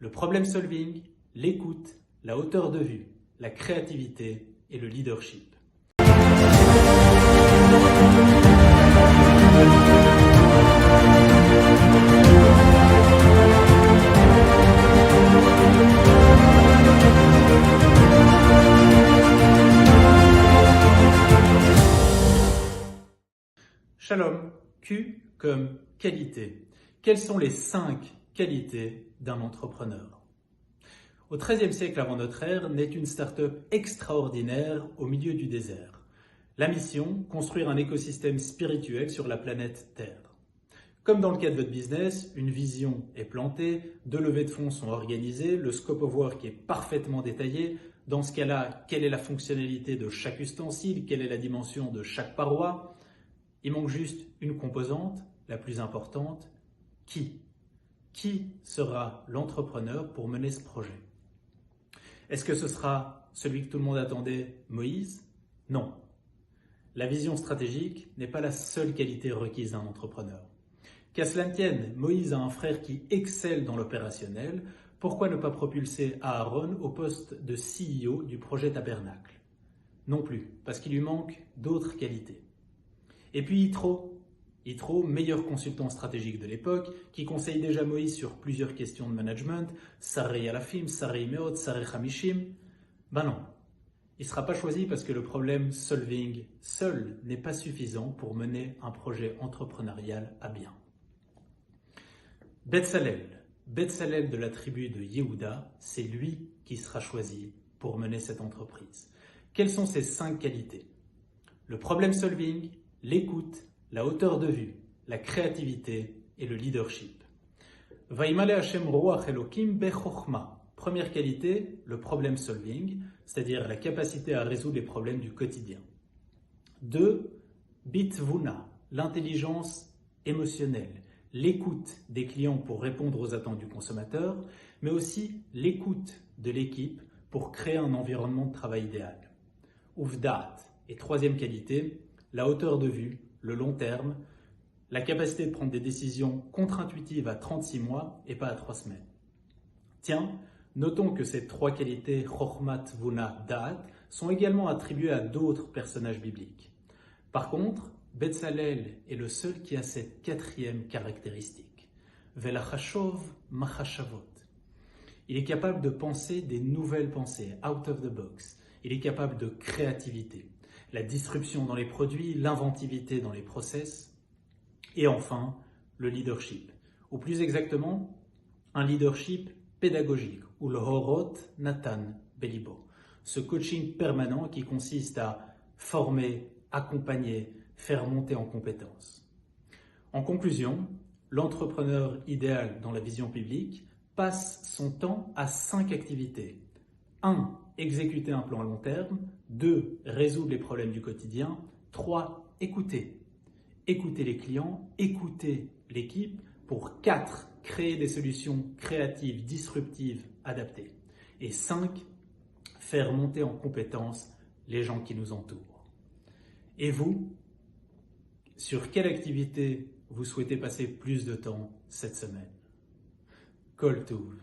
le problem solving, l'écoute, la hauteur de vue, la créativité et le leadership. Shalom, Q comme qualité. Quelles sont les 5 qualités d'un entrepreneur? Au XIIIe siècle avant notre ère, naît une start-up extraordinaire au milieu du désert. La mission, construire un écosystème spirituel sur la planète Terre. Comme dans le cas de votre business, une vision est plantée, 2 levées de fonds sont organisées, le scope of work est parfaitement détaillé. Dans ce cas-là, quelle est la fonctionnalité de chaque ustensile, quelle est la dimension de chaque paroi? Il manque juste une composante, la plus importante, qui? Qui sera l'entrepreneur pour mener ce projet? Est-ce que ce sera celui que tout le monde attendait, Moïse? Non. La vision stratégique n'est pas la seule qualité requise d'un entrepreneur. Qu'à cela ne tienne, Moïse a un frère qui excelle dans l'opérationnel. Pourquoi ne pas propulser Aaron au poste de CEO du projet Tabernacle? Non plus, parce qu'il lui manque d'autres qualités. Et puis Yitro, meilleur consultant stratégique de l'époque, qui conseille déjà Moïse sur plusieurs questions de management, Sarei Alafim, Sarei Meot, Sarei Hamishim. Ben non, il ne sera pas choisi parce que le problème solving seul n'est pas suffisant pour mener un projet entrepreneurial à bien. Betzalel de la tribu de Yehuda, c'est lui qui sera choisi pour mener cette entreprise. Quelles sont ses 5 qualités? Le problem solving, l'écoute, la hauteur de vue, la créativité et le leadership. Vaimale Hashem Ruach Elokim Bechochma. Première qualité, le problem solving, c'est-à-dire la capacité à résoudre les problèmes du quotidien. 2. Bitvuna, l'intelligence émotionnelle, l'écoute des clients pour répondre aux attentes du consommateur, mais aussi l'écoute de l'équipe pour créer un environnement de travail idéal. Uvdat, et 3e qualité, la hauteur de vue, le long terme, la capacité de prendre des décisions contre-intuitives à 36 mois et pas à 3 semaines. Tiens, notons que ces 3 qualités, Chochmat, Vuna, Da'at, sont également attribuées à d'autres personnages bibliques. Par contre, Betzalel est le seul qui a cette 4e caractéristique. Velachashov machashavot. Il est capable de penser des nouvelles pensées, out of the box. Il est capable de créativité. La disruption dans les produits, l'inventivité dans les process, et enfin, le leadership, ou plus exactement, un leadership pédagogique, ou le Horot Natan Belibo, ce coaching permanent qui consiste à former, accompagner, faire monter en compétences. En conclusion, l'entrepreneur idéal dans la vision publique passe son temps à 5 activités. 1. Exécuter un plan à long terme. 2. Résoudre les problèmes du quotidien. 3. Écouter. Écouter les clients, écouter l'équipe. Pour 4. Créer des solutions créatives, disruptives, adaptées. Et 5. Faire monter en compétences les gens qui nous entourent. Et vous, sur quelle activité vous souhaitez passer plus de temps cette semaine? Kol Tov.